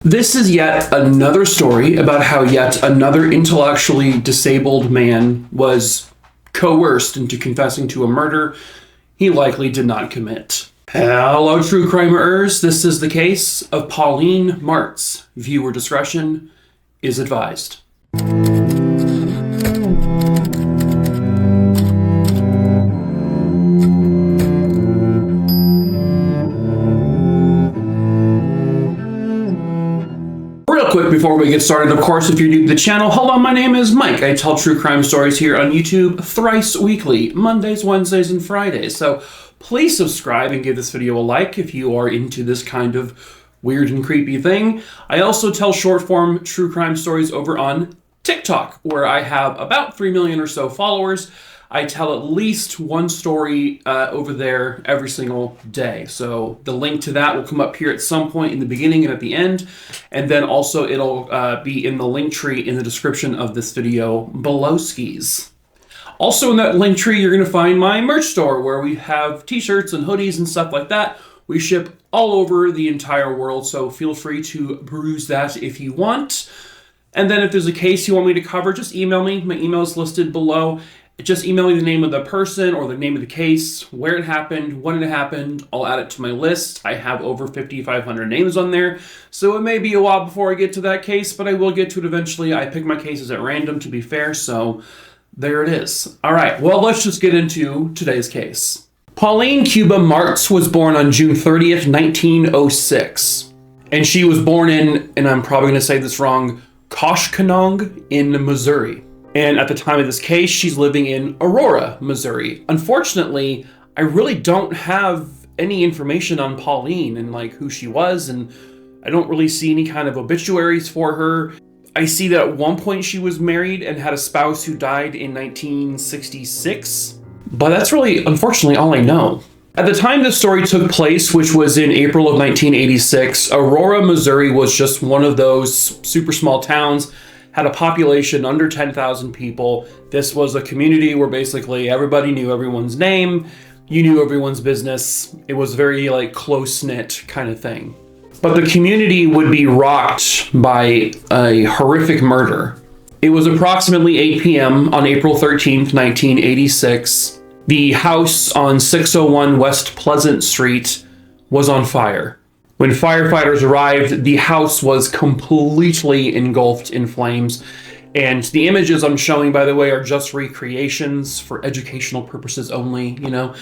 This is yet another story about how yet another intellectually disabled man was coerced into confessing to a murder he likely did not commit. Hello, true crimerers. This is the case of Pauline Martz. Viewer discretion is advised. Quick before we get started, of course, if you're new to the channel, hello, my name is Mike. I tell true crime stories here on YouTube thrice weekly, Mondays, Wednesdays, and Fridays. So please subscribe and give this video a like if you are into this kind of weird and creepy thing. I also tell short form true crime stories over on TikTok, where I have about 3 million or so followers. I tell at least one story over there every single day. So the link to that will come up here at some point in the beginning and at the end. And then also it'll be in the link tree in the description of this video below skis. Also in that link tree, you're going to find my merch store where we have t-shirts and hoodies and stuff like that. We ship all over the entire world, so feel free to peruse that if you want. And then if there's a case you want me to cover, just email me. My email is listed below. Just email me the name of the person or the name of the case, where it happened, when it happened. I'll add it to my list. I have over 5,500 names on there, so it may be a while before I get to that case, but I will get to it eventually. I pick my cases at random, to be fair, so there it is. All right, well, let's just get into today's case. Pauline Cuba Martz was born on June 30th, 1906, and she was born in, and I'm probably going to say this wrong, Koshkonong in Missouri. And at the time of this case, she's living in Aurora, Missouri. Unfortunately, I really don't have any information on Pauline and like who she was, and I don't really see any kind of obituaries for her. I see that at one point she was married and had a spouse who died in 1966, but that's really, unfortunately, all I know. At the time this story took place, which was in April of 1986, Aurora, Missouri was just one of those super small towns, had a population under 10,000 people. This was a community where basically everybody knew everyone's name, you knew everyone's business. It was very like close-knit kind of thing. But the community would be rocked by a horrific murder. It was approximately 8 p.m. on April 13th, 1986. The house on 601 West Pleasant Street was on fire. When firefighters arrived, the house was completely engulfed in flames. And the images I'm showing, by the way, are just recreations for educational purposes only, you know?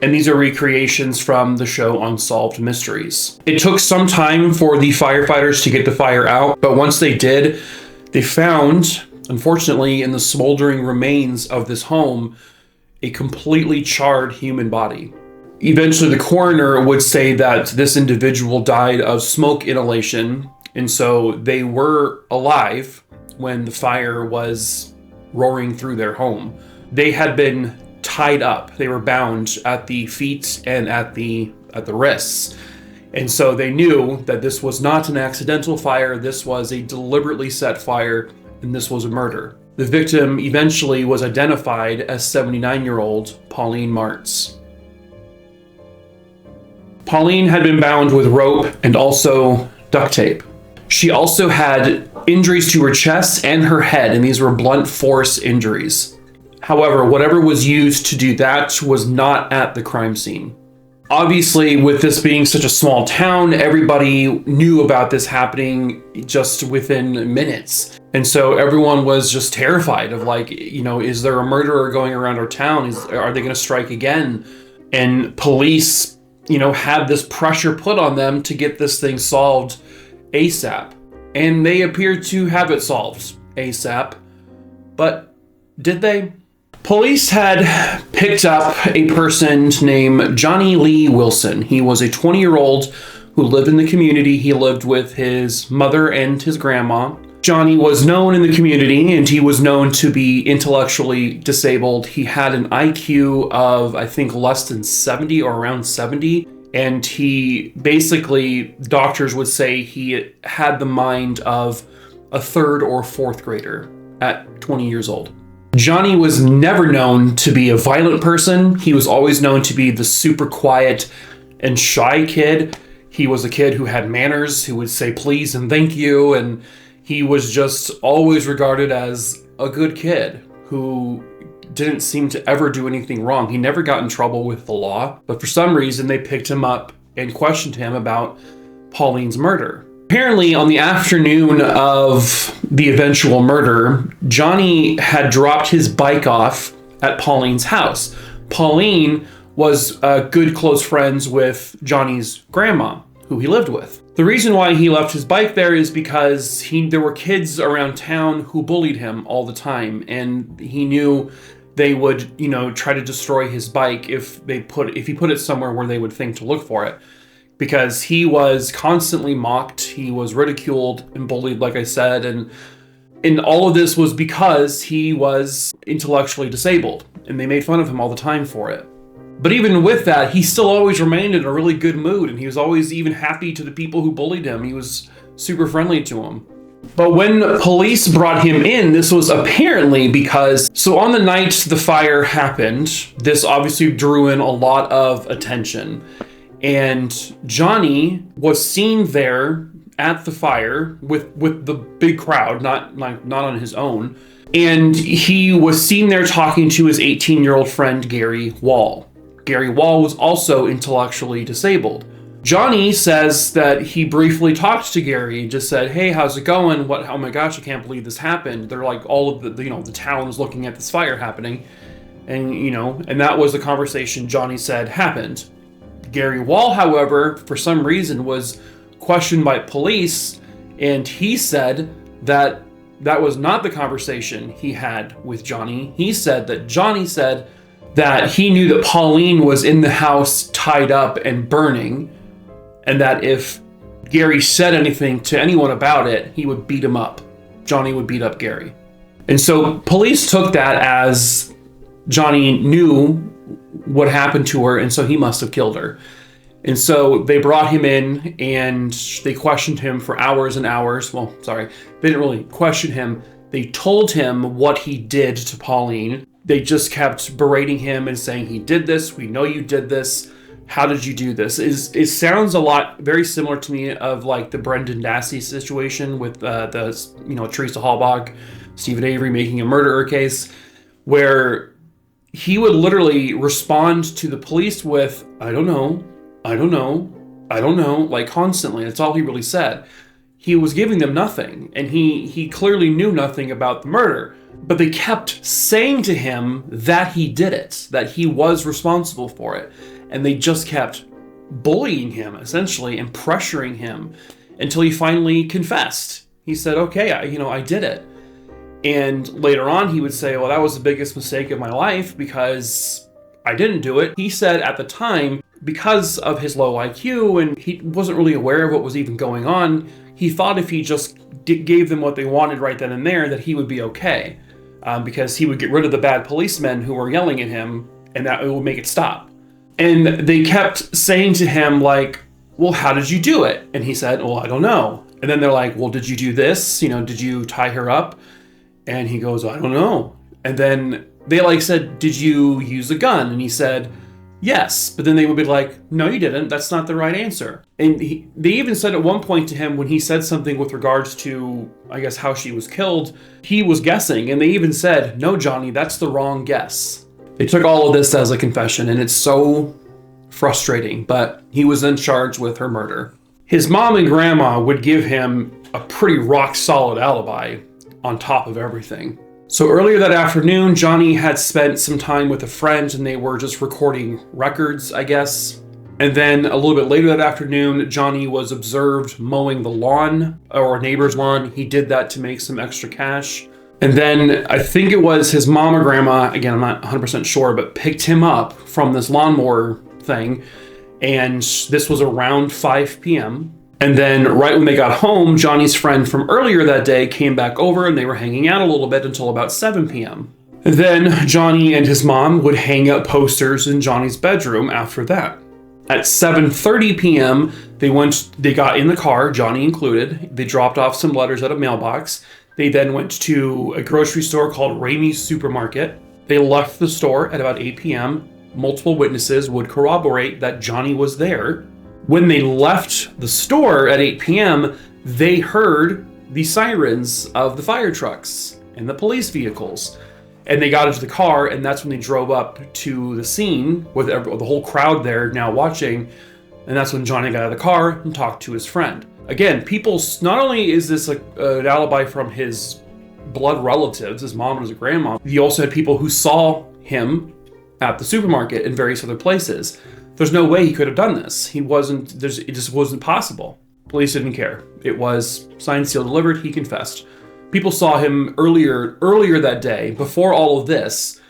And these are recreations from the show Unsolved Mysteries. It took some time for the firefighters to get the fire out, but once they did, they found, unfortunately, in the smoldering remains of this home, a completely charred human body. Eventually, the coroner would say that this individual died of smoke inhalation, and so they were alive when the fire was roaring through their home. They had been tied up. They were bound at the feet and at the wrists. And so they knew that this was not an accidental fire, this was a deliberately set fire, and this was a murder. The victim eventually was identified as 79-year-old Pauline Martz. Pauline had been bound with rope and also duct tape. She also had injuries to her chest and her head, and these were blunt force injuries. However, whatever was used to do that was not at the crime scene. Obviously, with this being such a small town, everybody knew about this happening just within minutes. And so everyone was just terrified of like, you know, is there a murderer going around our town? Are they going to strike again? And police, you know, had this pressure put on them to get this thing solved ASAP. And they appeared to have it solved ASAP. But did they? Police had picked up a person named Johnny Lee Wilson. He was a 20-year-old who lived in the community. He lived with his mother and his grandma. Johnny was known in the community, and he was known to be intellectually disabled. He had an IQ of, I think, less than 70 or around 70. And he basically, doctors would say he had the mind of a third or fourth grader at 20 years old. Johnny was never known to be a violent person. He was always known to be the super quiet and shy kid. He was a kid who had manners, who would say please and thank you, and he was just always regarded as a good kid who didn't seem to ever do anything wrong. He never got in trouble with the law, but for some reason they picked him up and questioned him about Pauline's murder. Apparently, on the afternoon of the eventual murder, Johnny had dropped his bike off at Pauline's house. Pauline was good close friends with Johnny's grandma, who he lived with. The reason why he left his bike there is because there were kids around town who bullied him all the time, and he knew they would, try to destroy his bike if he put it somewhere where they would think to look for it. Because he was constantly mocked, he was ridiculed and bullied, like I said, and all of this was because he was intellectually disabled, and they made fun of him all the time for it. But even with that, he still always remained in a really good mood, and he was always even happy to the people who bullied him. He was super friendly to them. But when police brought him in, this was apparently because, so on the night the fire happened, this obviously drew in a lot of attention. And Johnny was seen there at the fire with the big crowd, not on his own. And he was seen there talking to his 18-year-old friend, Gary Wall. Gary Wall was also intellectually disabled. Johnny says that he briefly talked to Gary and just said, "Hey, how's it going? Oh my gosh, I can't believe this happened." They're like, all of the town is looking at this fire happening. And that was the conversation Johnny said happened. Gary Wall, however, for some reason was questioned by police, and he said that was not the conversation he had with Johnny. He said that Johnny said that he knew that Pauline was in the house tied up and burning, and that if Gary said anything to anyone about it, he would beat him up. Johnny would beat up Gary. And so police took that as Johnny knew what happened to her, and so he must have killed her. And so they brought him in and they questioned him for hours and hours. Well, sorry, they didn't really question him. They told him what he did to Pauline. They just kept berating him and saying, "He did this. We know you did this. How did you do this?" It sounds a lot very similar to me of like the Brendan Dassey situation with Teresa Halbach, Stephen Avery making a murderer case, where he would literally respond to the police with, I don't know, like constantly. That's all he really said. He was giving them nothing, and he clearly knew nothing about the murder. But they kept saying to him that he did it, that he was responsible for it. And they just kept bullying him, essentially, and pressuring him until he finally confessed. He said, "Okay, I did it." And later on, he would say, "Well, that was the biggest mistake of my life because I didn't do it." He said at the time, because of his low IQ and he wasn't really aware of what was even going on, he thought if he just gave them what they wanted right then and there, that he would be okay. Because he would get rid of the bad policemen who were yelling at him, and that it would make it stop. And they kept saying to him, like, "Well, how did you do it?" And he said, "Well, I don't know." And then they're like, "Well, did you do this? Did you tie her up?" And he goes, "I don't know." And then they said, "Did you use a gun?" And he said, "Yes." But then they would be like, "No, you didn't. That's not the right answer." And they even said at one point to him, when he said something with regards to, I guess, how she was killed, he was guessing. And they even said, "No, Johnny, that's the wrong guess." They took all of this as a confession, and it's so frustrating. But he was then charged with her murder. His mom and grandma would give him a pretty rock-solid alibi on top of everything. So earlier that afternoon, Johnny had spent some time with a friend, and they were just recording records, I guess. And then a little bit later that afternoon, Johnny was observed mowing the lawn, or a neighbor's lawn. He did that to make some extra cash. And then I think it was his mom or grandma, again, I'm not 100% sure, but picked him up from this lawnmower thing. And this was around 5 p.m. And then right when they got home, Johnny's friend from earlier that day came back over, and they were hanging out a little bit until about 7 p.m. And then Johnny and his mom would hang up posters in Johnny's bedroom after that. At 7:30 p.m., they got in the car, Johnny included. They dropped off some letters at a mailbox. They then went to a grocery store called Ramey's Supermarket. They left the store at about 8 p.m. Multiple witnesses would corroborate that Johnny was there. When they left the store at 8 p.m., they heard the sirens of the fire trucks and the police vehicles. And they got into the car, and that's when they drove up to the scene with the whole crowd there now watching. And that's when Johnny got out of the car and talked to his friend. Again, people, not only is this like an alibi from his blood relatives, his mom and his grandma, he also had people who saw him at the supermarket and various other places. There's no way he could have done this. It just wasn't possible. Police didn't care. It was signed, sealed, delivered. He confessed. People saw him earlier that day, before all of this.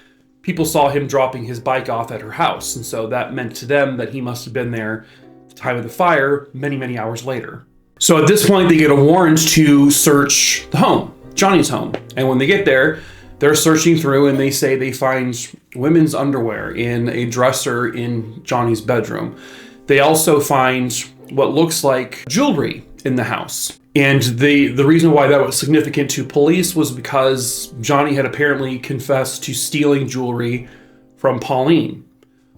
People saw him dropping his bike off at her house, and so that meant to them that he must have been there at the time of the fire many, many hours later. So at this point, they get a warrant to search the home, Johnny's home. And when they get there, they're searching through, and they say they find women's underwear in a dresser in Johnny's bedroom. They also find what looks like jewelry in the house. And the reason why that was significant to police was because Johnny had apparently confessed to stealing jewelry from Pauline.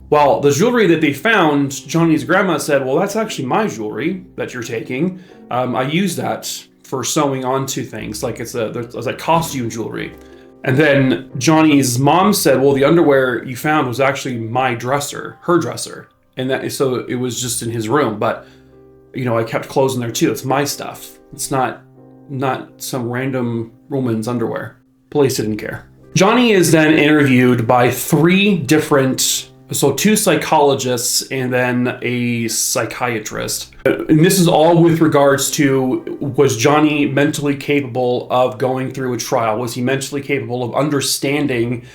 Well, the jewelry that they found, Johnny's grandma said, well, that's actually my jewelry that you're taking. I use that for sewing onto things, like it's like costume jewelry. And then Johnny's mom said, well, the underwear you found was actually my dresser, her dresser. And so it was just in his room. But, I kept clothes in there too. It's my stuff. It's not some random woman's underwear. Police didn't care. Johnny is then interviewed by two psychologists and then a psychiatrist. And this is all with regards to, was Johnny mentally capable of going through a trial? Was he mentally capable of understanding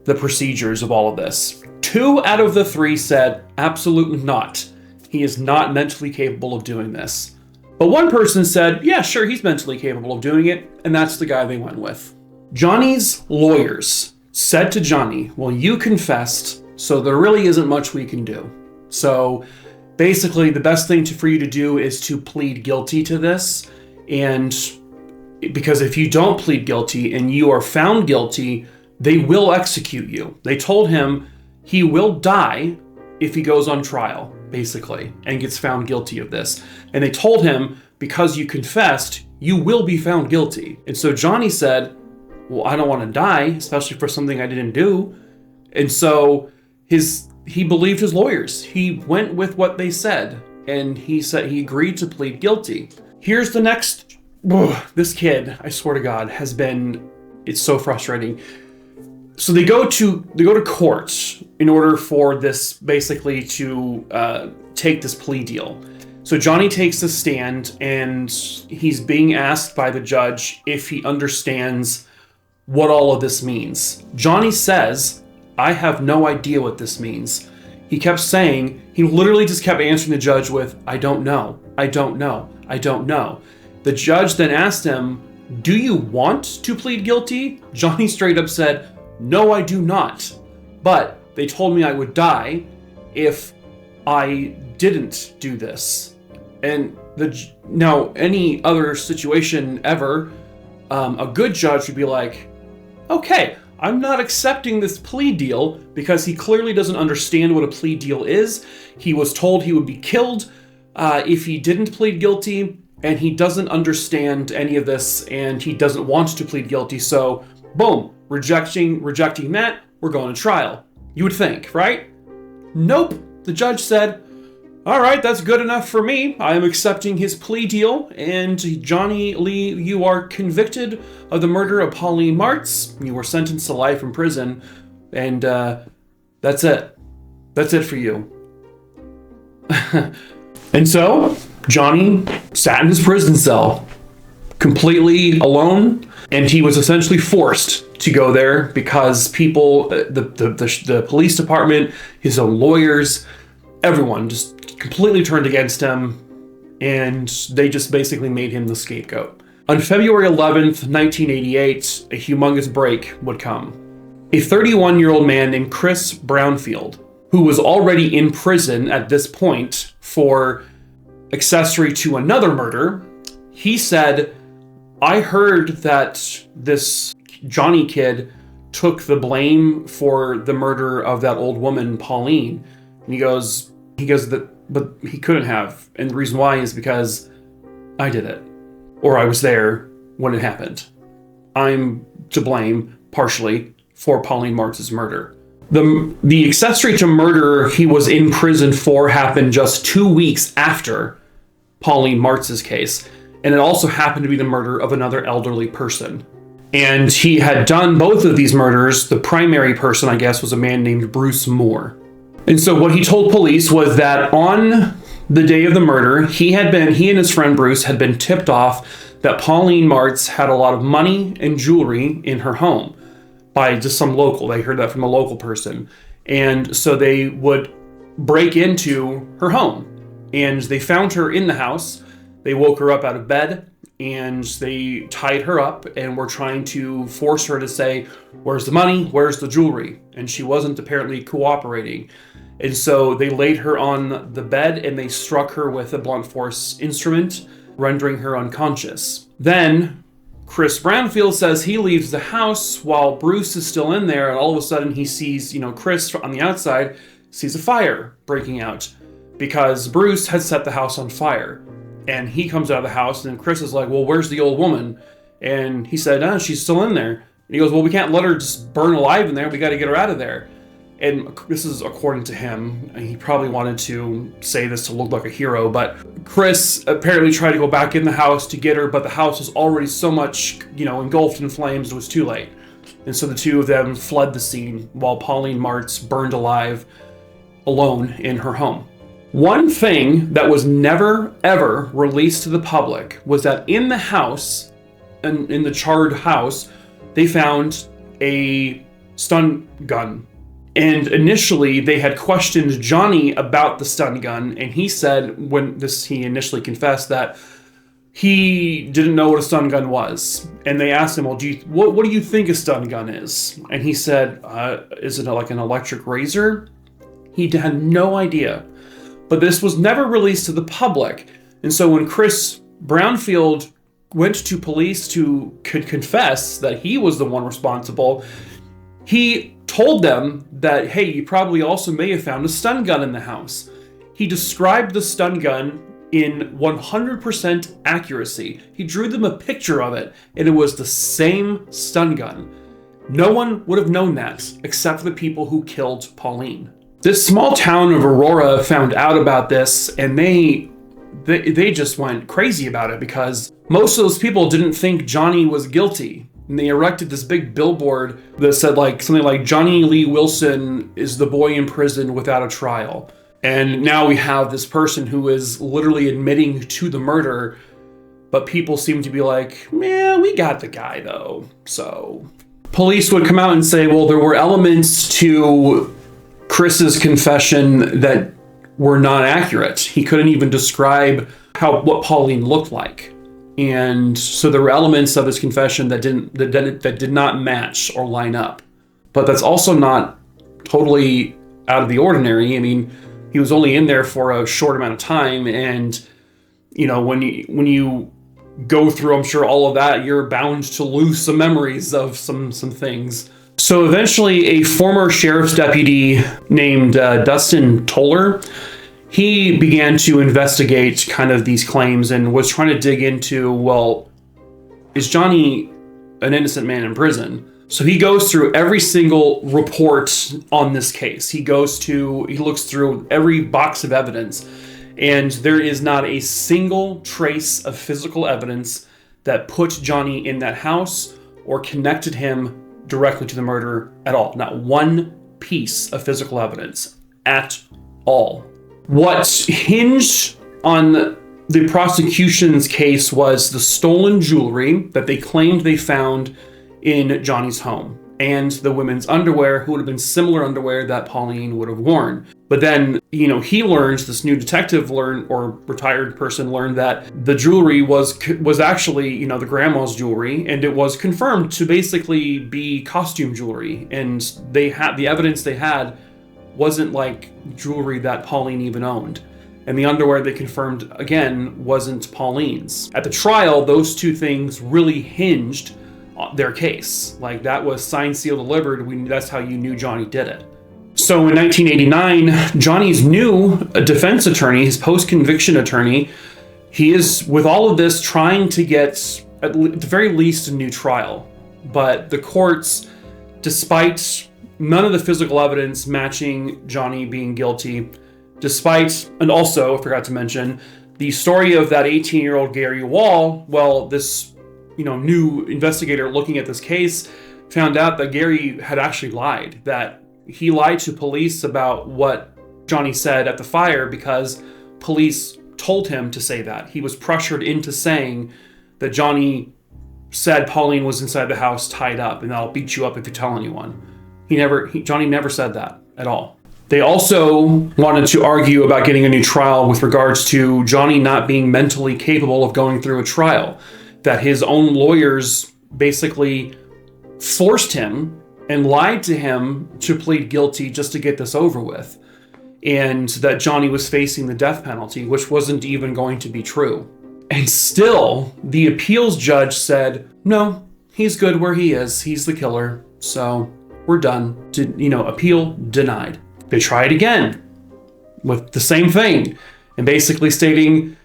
the procedures of all of this? 2 out of the 3 said, absolutely not. He is not mentally capable of doing this. But one person said, yeah, sure, he's mentally capable of doing it, and that's the guy they went with. Johnny's lawyers said to Johnny, well, you confessed, so there really isn't much we can do. So basically, the best thing for you to do is to plead guilty to this. And because if you don't plead guilty and you are found guilty, they will execute you. They told him he will die if he goes on trial, basically, and gets found guilty of this. And they told him, because you confessed, you will be found guilty. And so Johnny said, well, I don't want to die, especially for something I didn't do. And so he believed his lawyers. He went with what they said, and he said he agreed to plead guilty. Here's the next. This kid, I swear to God, it's so frustrating. So they go to court in order for this basically to take this plea deal. So Johnny takes the stand, and he's being asked by the judge if he understands what all of this means. Johnny says, I have no idea what this means. He kept saying, he literally just kept answering the judge with, I don't know, I don't know, I don't know. The judge then asked him, do you want to plead guilty? Johnny straight up said, no, I do not. But they told me I would die if I didn't do this. And now, any other situation ever, a good judge would be like, okay, I'm not accepting this plea deal because he clearly doesn't understand what a plea deal is. He was told he would be killed if he didn't plead guilty, and he doesn't understand any of this, and he doesn't want to plead guilty. So, boom, rejecting that, we're going to trial. You would think, right? Nope. The judge said, all right, that's good enough for me. I am accepting his plea deal, and Johnny Lee, you are convicted of the murder of Pauline Martz. You were sentenced to life in prison, and that's it. That's it for you. And so, Johnny sat in his prison cell, completely alone, and he was essentially forced to go there because people, the police department, his own lawyers, everyone just completely turned against him, and they just basically made him the scapegoat. On February 11th, 1988, a humongous break would come. A 31-year-old man named Chris Brownfield, who was already in prison at this point for accessory to another murder, he said, I heard that this Johnny kid took the blame for the murder of that old woman, Pauline. And he goes that but he couldn't have. And the reason why is because I did it, or I was there when it happened. I'm to blame, partially, for Pauline Martz's murder. The accessory to murder he was in prison for happened just 2 weeks after Pauline Martz's case, and it also happened to be the murder of another elderly person. And he had done both of these murders. The primary person, I guess, was a man named Bruce Moore. And so what he told police was that on the day of the murder, he and his friend Bruce had been tipped off that Pauline Martz had a lot of money and jewelry in her home by just some local. They heard that from a local person. And so they would break into her home. And they found her in the house. They woke her up out of bed and they tied her up and were trying to force her to say, "Where's the money? Where's the jewelry?" And she wasn't apparently cooperating. And so they laid her on the bed and they struck her with a blunt force instrument, rendering her unconscious. Then Chris Brownfield says he leaves the house while Bruce is still in there, and all of a sudden he sees, Chris on the outside sees a fire breaking out because Bruce had set the house on fire. And he comes out of the house, and Chris is like, "Well, where's the old woman?" And he said, "Oh, she's still in there." And he goes, "Well, we can't let her just burn alive in there. We got to get her out of there." And this is according to him. He probably wanted to say this to look like a hero, but Chris apparently tried to go back in the house to get her, but the house was already so much, engulfed in flames, it was too late. And so the two of them fled the scene while Pauline Martz burned alive alone in her home. One thing that was never, ever released to the public was that in the house, in the charred house, they found a stun gun. And initially, they had questioned Johnny about the stun gun, and he said, he initially confessed that he didn't know what a stun gun was. And they asked him, "Well, what do you think a stun gun is?" And he said, "Is it like an electric razor?" He had no idea. But this was never released to the public. And so when Chris Brownfield went to police to confess that he was the one responsible, he told them that, "Hey, you probably also may have found a stun gun in the house." He described the stun gun in 100% accuracy. He drew them a picture of it, and it was the same stun gun. No one would have known that except for the people who killed Pauline. This small town of Aurora found out about this, and they just went crazy about it because most of those people didn't think Johnny was guilty. And they erected this big billboard that said something like, "Johnny Lee Wilson is the boy in prison without a trial." And now we have this person who is literally admitting to the murder, but people seem to be like, "Yeah, we got the guy though." So police would come out and say, well, there were elements to Chris's confession that were not accurate. He couldn't even describe what Pauline looked like. And so there were elements of his confession that did not match or line up. But that's also not totally out of the ordinary. I mean, he was only in there for a short amount of time, and when you go through, I'm sure, all of that, you're bound to lose some memories of some things. So eventually, a former sheriff's deputy named Dustin Toller, he began to investigate kind of these claims and was trying to dig into, well, is Johnny an innocent man in prison? So he goes through every single report on this case. He looks through every box of evidence, and there is not a single trace of physical evidence that put Johnny in that house or connected him directly to the murder at all. Not one piece of physical evidence at all. What hinged on the prosecution's case was the stolen jewelry that they claimed they found in Johnny's home, and the women's underwear, who would have been similar underwear that Pauline would have worn. But then, this new detective or retired person learned that the jewelry was actually, the grandma's jewelry, and it was confirmed to basically be costume jewelry. And the evidence they had wasn't like jewelry that Pauline even owned. And the underwear they confirmed, again, wasn't Pauline's. At the trial, those two things really hinged their case. Like, that was signed, sealed, delivered. That's how you knew Johnny did it. So in 1989, Johnny's new defense attorney, his post-conviction attorney, he is, with all of this, trying to get, at the very least, a new trial. But the courts, despite none of the physical evidence matching Johnny being guilty, despite, and also, I forgot to mention, the story of that 18-year-old Gary Wall, well, this, new investigator looking at this case found out that Gary had actually lied, that he lied to police about what Johnny said at the fire because police told him to say that. He was pressured into saying that Johnny said Pauline was inside the house tied up and I'll beat you up if you tell anyone. Johnny never said that at all. They also wanted to argue about getting a new trial with regards to Johnny not being mentally capable of going through a trial, that his own lawyers basically forced him and lied to him to plead guilty just to get this over with, and that Johnny was facing the death penalty, which wasn't even going to be true. And still, the appeals judge said, no, he's good where he is. He's the killer. So we're done. Appeal denied. They tried again with the same thing and basically stating,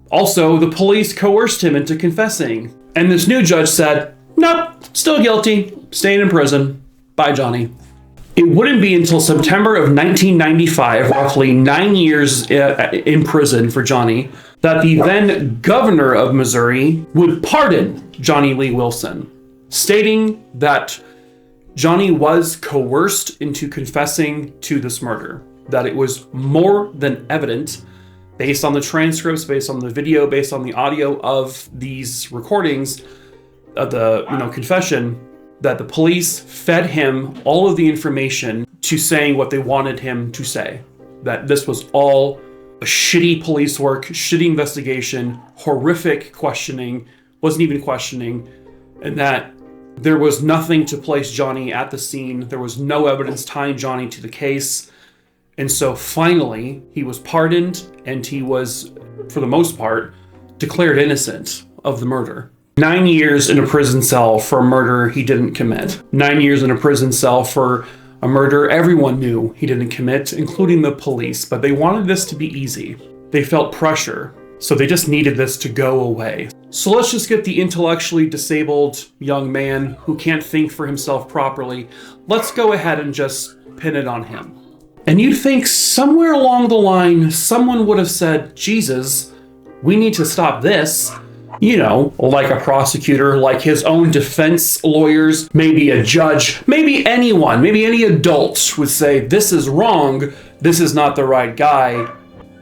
also, the police coerced him into confessing. And this new judge said, nope, still guilty, staying in prison. Bye, Johnny. It wouldn't be until September of 1995, roughly 9 years in prison for Johnny, that the then governor of Missouri would pardon Johnny Lee Wilson, stating that Johnny was coerced into confessing to this murder, that it was more than evident, based on the transcripts, based on the video, based on the audio of these recordings of the confession, that the police fed him all of the information to saying what they wanted him to say. That this was all a shitty police work, shitty investigation, horrific questioning, wasn't even questioning, and that there was nothing to place Johnny at the scene. There was no evidence tying Johnny to the case. And so finally, he was pardoned, and he was, for the most part, declared innocent of the murder. 9 years in a prison cell for a murder he didn't commit. 9 years in a prison cell for a murder everyone knew he didn't commit, including the police, but they wanted this to be easy. They felt pressure, so they just needed this to go away. So let's just get the intellectually disabled young man who can't think for himself properly. Let's go ahead and just pin it on him. And you'd think somewhere along the line, someone would have said, Jesus, we need to stop this. Like a prosecutor, like his own defense lawyers, maybe a judge, maybe anyone, maybe any adult would say, this is wrong, this is not the right guy.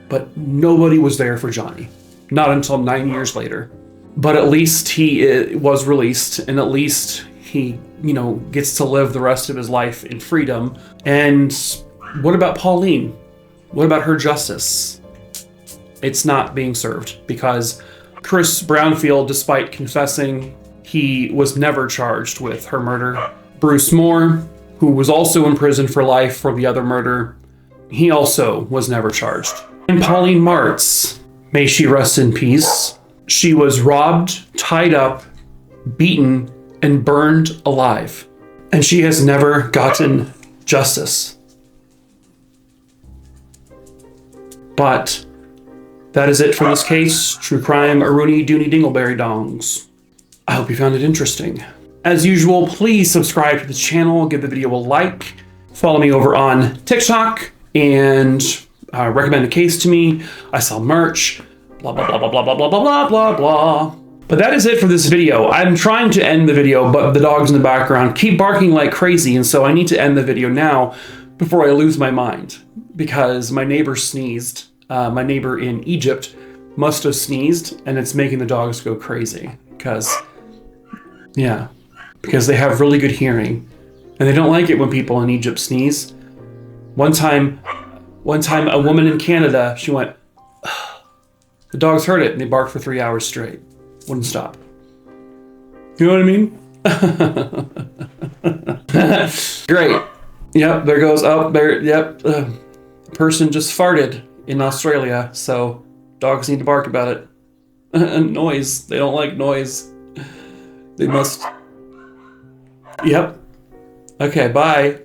But nobody was there for Johnny. Not until 9 years later. But at least he was released, and at least he, gets to live the rest of his life in freedom. And what about Pauline? What about her justice? It's not being served because Chris Brownfield, despite confessing, he was never charged with her murder. Bruce Moore, who was also in prison for life for the other murder, he also was never charged. And Pauline Martz, may she rest in peace, she was robbed, tied up, beaten, and burned alive. And she has never gotten justice. But that is it for this case. True crime, Aruni Dooney Dingleberry Dongs. I hope you found it interesting. As usual, please subscribe to the channel, give the video a like, follow me over on TikTok, and recommend a case to me. I sell merch, blah, blah, blah, blah, blah, blah, blah, blah, blah, blah. But that is it for this video. I'm trying to end the video, but the dogs in the background keep barking like crazy, and so I need to end the video now before I lose my mind, because my neighbor sneezed. My neighbor in Egypt must have sneezed, and it's making the dogs go crazy because they have really good hearing, and they don't like it when people in Egypt sneeze. One time, a woman in Canada, she went, the dogs heard it, and they barked for 3 hours straight. Wouldn't stop. You know what I mean? Great. Yep, there goes up there. Yep, person just farted in Australia, so dogs need to bark about it. Noise. They don't like noise. They must. Yep. Okay, bye.